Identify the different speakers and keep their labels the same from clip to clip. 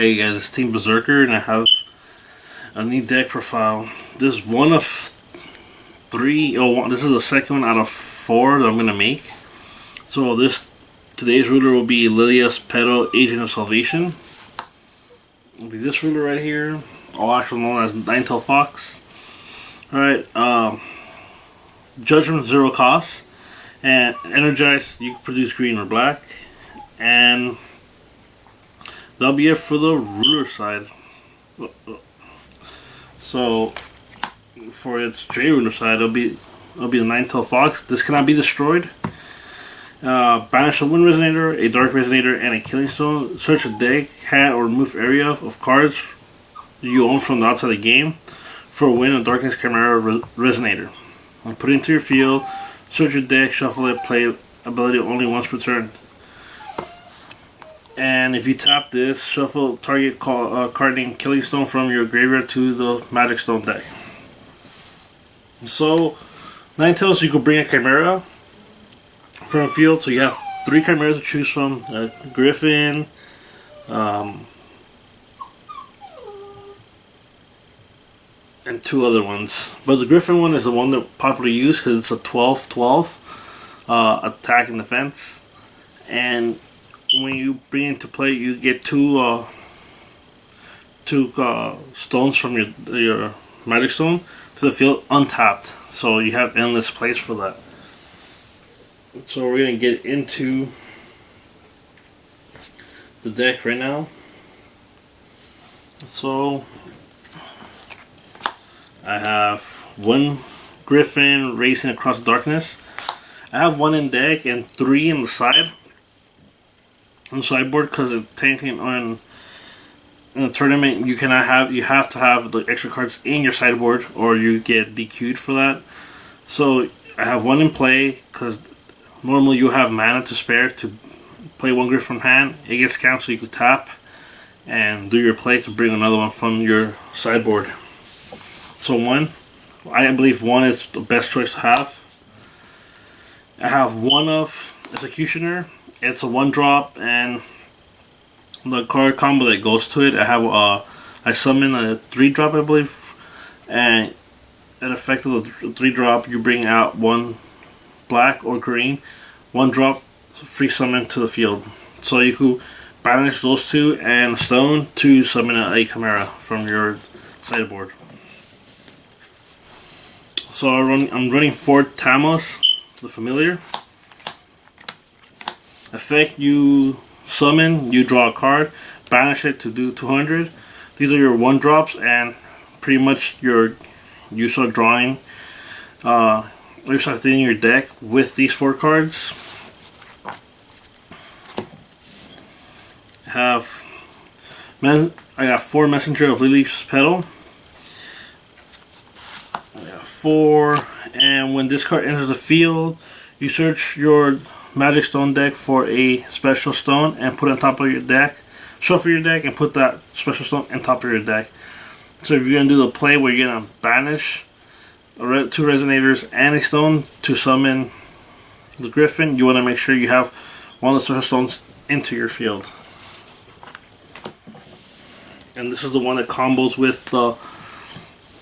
Speaker 1: Hey guys, it's Team Berzerker, and I have a new deck profile. This is one of three. This is the second one out of four that I'm gonna make. So today's ruler will be Lilias Petal, Agent of Salvation. It'll be this ruler right here, actually known as Nine-Tailed Fox. Alright, Judgment 0 cost, and Energize, you can produce green or black, and that'll be it for the ruler side. So for its J ruler side, it'll be the Nine-Tailed Fox. This cannot be destroyed. Banish a Wind Resonator, a Dark Resonator, and a Killing Stone. Search a deck, hand, or remove area of cards you own from the outside of the game for a Wind of Darkness Chimera Resonator. And put it into your field. Search your deck, shuffle it, play ability only once per turn. And if you tap this, shuffle target card named Killing Stone from your graveyard to the Magic Stone deck. So, Nine-Tails, you could bring a Chimera from the field. So you have 3 Chimeras to choose from: Griphon, and 2 other ones. But the Griphon one is the one that popularly used because it's a 12/12 attack and defense. And when you bring it into play, you get two stones from your Magic Stone to the field untapped. So you have endless plays for that. So we're gonna get into the deck right now. So I have 1 Griphon racing across the darkness. I have 1 in deck and 3 in the side. On the sideboard, because technically in a tournament you have to have the extra cards in your sideboard or you get DQ'd for that. So I have 1 in play because normally you have mana to spare to play 1 Griphon from hand. It gets canceled, so you could tap and do your play to bring another one from your sideboard. So I believe 1 is the best choice to have. I have 1 of Executioner. It's a 1-drop, and the card combo that goes to it, I summon a 3-drop, I believe, and an effect of the 3-drop, you bring out 1 black or green, 1-drop, free summon to the field. So you could banish those 2 and stone to summon a Chimera from your sideboard. So I'm running 4 Tamas, the familiar. Effect, you summon, you draw a card, banish it to do 200. These are your 1-drops, and pretty much you start drawing, you start thinning your deck with these 4 cards. I got 4 Messenger of Lilias Petal. I got 4, and when this card enters the field, you search your Magic Stone deck for a special stone and put it on top of your deck. Shuffle your deck and put that special stone on top of your deck. So if you're going to do the play where you're going to banish 2 Resonators and a stone to summon the Griphon, you want to make sure you have 1 of the special stones into your field. And this is the one that combos with the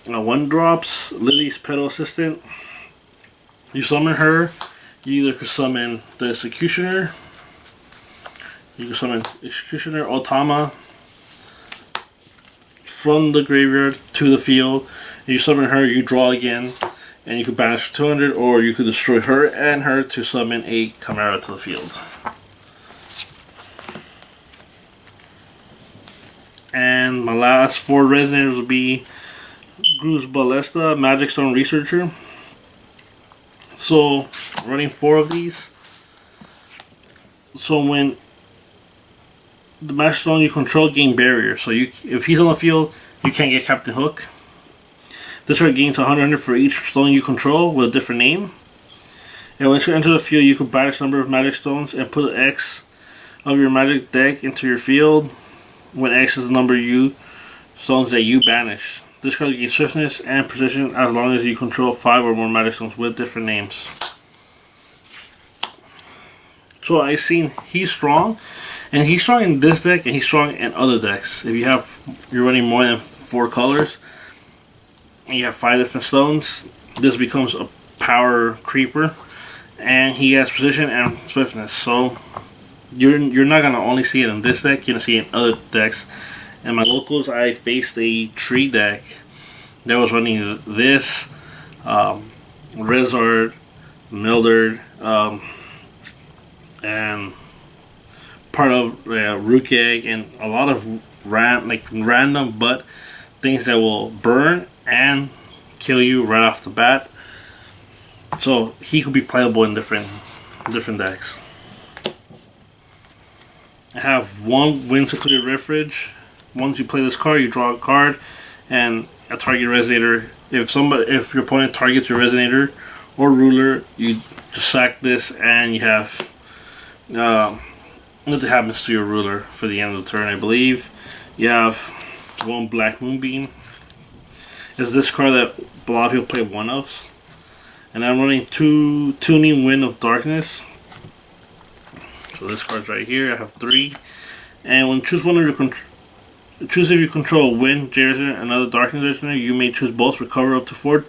Speaker 1: 1-drops, Lilias Petal Assistant. You summon her. You either could summon the Executioner, you can summon Executioner or Tama from the graveyard to the field. You summon her, you draw again, and you could banish 200, or you could destroy her and her to summon a Chimera to the field. And my last 4 Resonators will be Grusbalesta, Magic Stone Researcher. So running 4 of these. So when the Magic Stone you control gain barrier, so if he's on the field, you can't get Captain Hook. This card gains 100 for each stone you control with a different name. And once you enter the field, you can banish a number of Magic Stones and put X of your Magic deck into your field. When X is the number of stones that you banish. This card gains swiftness and precision as long as you control 5 or more Magic Stones with different names. So I seen he's strong, And he's strong in this deck, and he's strong in other decks. If you're running more than 4 colors, and you have 5 different stones, this becomes a power creeper, and he has precision and swiftness. So you're not gonna only see it in this deck; you're gonna see it in other decks. In my locals, I faced a tree deck that was running this, Rezard, Mildred, and part of Rook Egg, and a lot of random but things that will burn and kill you right off the bat. So he could be playable in different decks. I have one Wind Secluded Refuge. Once you play this card, you draw a card and a target resonator. If your opponent targets your resonator or ruler, you just sack this, and you have nothing happens to your ruler for the end of the turn. I believe you have one Black Moonbeam. It's this card that a lot of people play one of, and I'm running 2 Tuning Wind of Darkness. So this card's right here. I have 3, and when choose one of your choose if you control Wind, J Resonator, and other Darkness Resonator, you may choose both, recover up to 4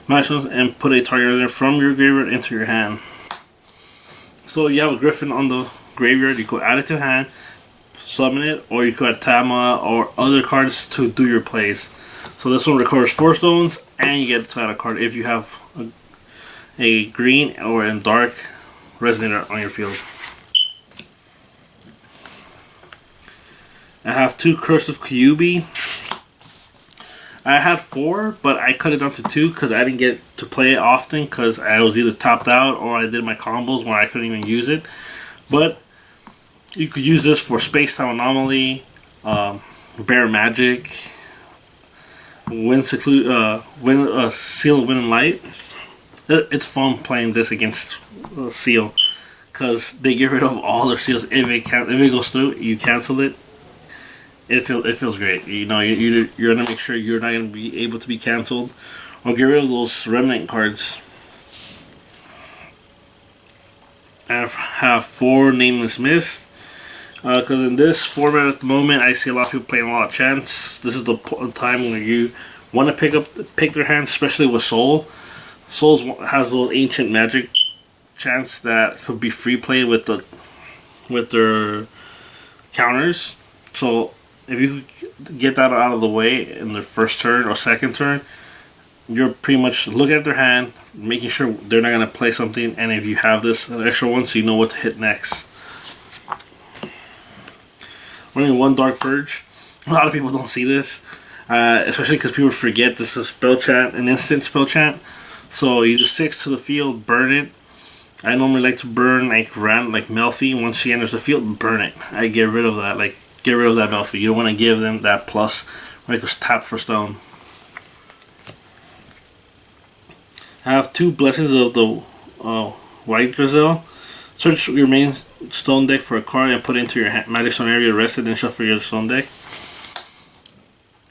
Speaker 1: maximums, and put a target resonator from your graveyard into your hand. So you have a Griphon on the graveyard, you could add it to hand, summon it, or you could add Tama or other cards to do your plays. So this one recovers 4 stones, and you get to add a card if you have a green or a dark resonator on your field. I have 2 Curse of Kyuubi. I had 4, but I cut it down to 2 because I didn't get to play it often because I was either topped out or I did my combos where I couldn't even use it. But you could use this for Space-Time Anomaly, Bear Magic, Seal of Wind and Light. It's fun playing this against Seal because they get rid of all their seals. If it goes through, you cancel it. It feels great. You know, you're gonna make sure you're not gonna be able to be canceled, or get rid of those remnant cards. I have 4 Nameless Mist, because in this format at the moment, I see a lot of people playing a lot of chants. This is the time where you want to pick their hands, especially with Soul. Souls has those ancient magic chants that could be free played with their counters. So if you get that out of the way in the first turn or second turn, you're pretty much looking at their hand, making sure they're not going to play something, and if you have this extra one, so you know what to hit next. Running 1 Dark Purge. A lot of people don't see this, especially because people forget this is spell chant, an instant spell chant. So you do 6 to the field, burn it. I normally like to burn like Melfi. Once she enters the field, burn it. I get rid of that, get rid of that Melfi. You don't want to give them that plus, where it goes tap for stone. I have 2 Blessings of the Yggdrasil. Search your main stone deck for a card and put it into your magic stone area, rested, and shuffle your stone deck.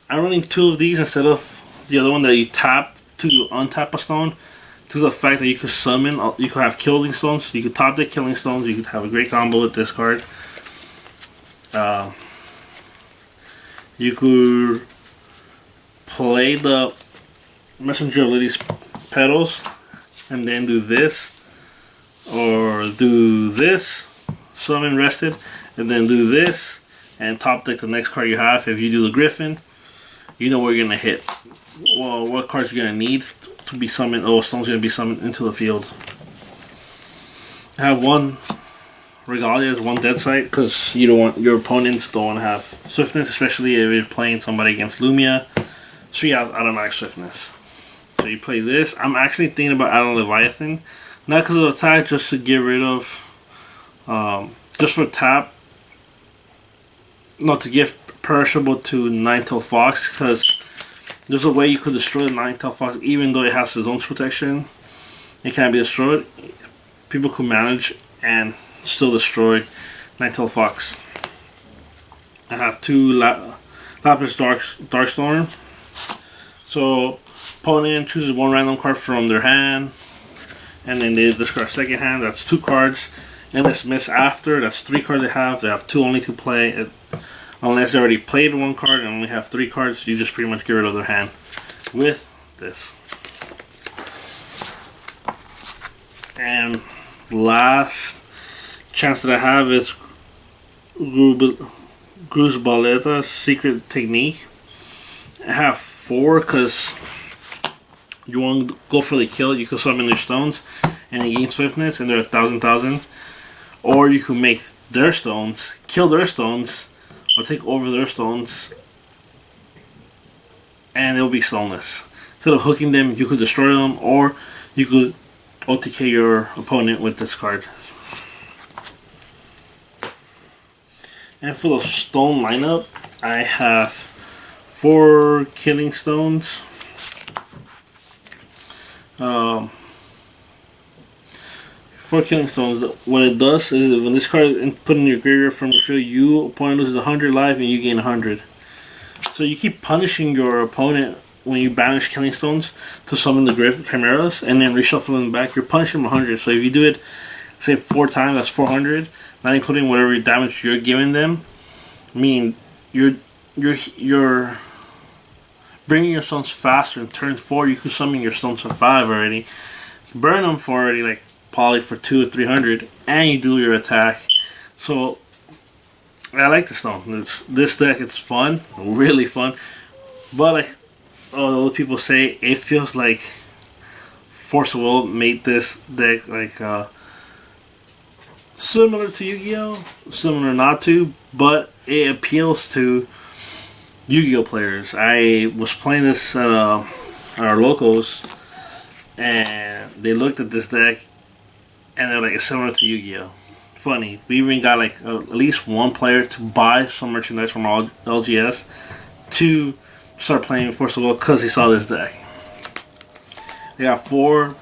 Speaker 1: I'm running 2 of these instead of the other one that you tap to untap a stone, to the fact that you could summon, you could have killing stones, you could top deck killing stones, you could have a great combo with this card. You could play the Messenger of Lilias Petals and then do this, or do this, summon rested, and then do this and top deck the next card you have. If you do the Griphon, you know where you're gonna hit. Well, what cards you're gonna need to be summoned. Oh, stone's gonna be summoned into the field. I have 1 Regalias, 1 Deathscythe, because you don't want your opponents don't want to have swiftness, especially if you're playing somebody against Lumia. So you have automatic swiftness. So you play this. I'm actually thinking about adding Leviathan, not because of attack, just to get rid of, just for tap. Not to give perishable to Ninetail Fox, because there's a way you could destroy the Ninetail Fox, even though it has the zone's protection. It can't be destroyed. People could manage and still destroy Ninetail Fox. I have 2 Lapis Darkstorm. So opponent chooses 1 random card from their hand, and then they discard second hand. That's 2 cards. Nameless Mist after. That's 3 cards they have. They have only 2 play. Unless they already played 1 card and only have 3 cards, you just pretty much get rid of their hand with this. And last chance that I have is Grusbalesta's Secret Technique. I have 4 because you want to go for the kill. You can summon their stones and they gain swiftness and they're 1,000. Or you can make their stones, kill their stones, or take over their stones, and they'll be stoneless. Instead of hooking them, you could destroy them, or you could OTK your opponent with this card. And for the stone lineup, I have 4 killing stones. 4 killing stones. What it does is when this card is put in your graveyard from your field, you opponent loses 100 life and you gain 100. So you keep punishing your opponent when you banish killing stones to summon the Griphon chimeras and then reshuffle them back. You're punishing them 100. So if you do it, say 4 times, that's 400. Not including whatever damage you're giving them. I mean, you're bringing your stones faster. In turn 4, you can summon your stones for 5 already. You can burn them for already like probably for 200 or 300, and you do your attack. So I like the stone. This deck, it's fun, really fun. But like other people say, it feels like Force of Will made this deck like similar to Yu-Gi-Oh, similar not to, but it appeals to Yu-Gi-Oh players. I was playing this at our locals, and they looked at this deck, and they're like, it's similar to Yu-Gi-Oh. Funny, we even got like at least one player to buy some merchandise from LGS to start playing Force of Will because he saw this deck. They got 4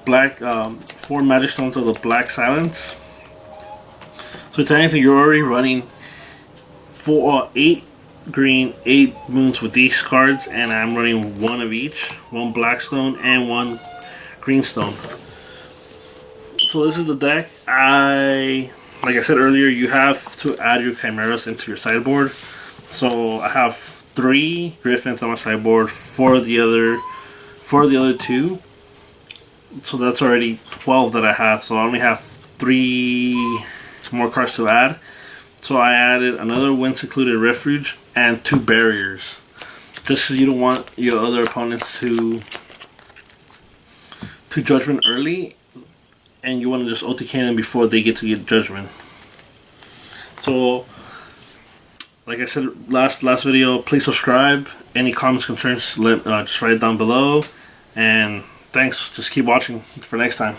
Speaker 1: magic stones of the Black Silence. So technically, you're already running 8 green, 8 moons with these cards, and I'm running 1 of each, 1 black stone and 1 green stone. So this is the deck. Like I said earlier, you have to add your chimeras into your sideboard. So I have 3 Griphons on my sideboard for the other 2. So that's already 12 that I have. So I only have 3 more cards to add. So I added another Secluded Refuge and 2 barriers, just so you don't want your other opponents to judgment early, and you want to just OTK them before they get to get judgment. So, like I said last video, please subscribe. Any comments, concerns, just write it down below. And thanks. Just keep watching for next time.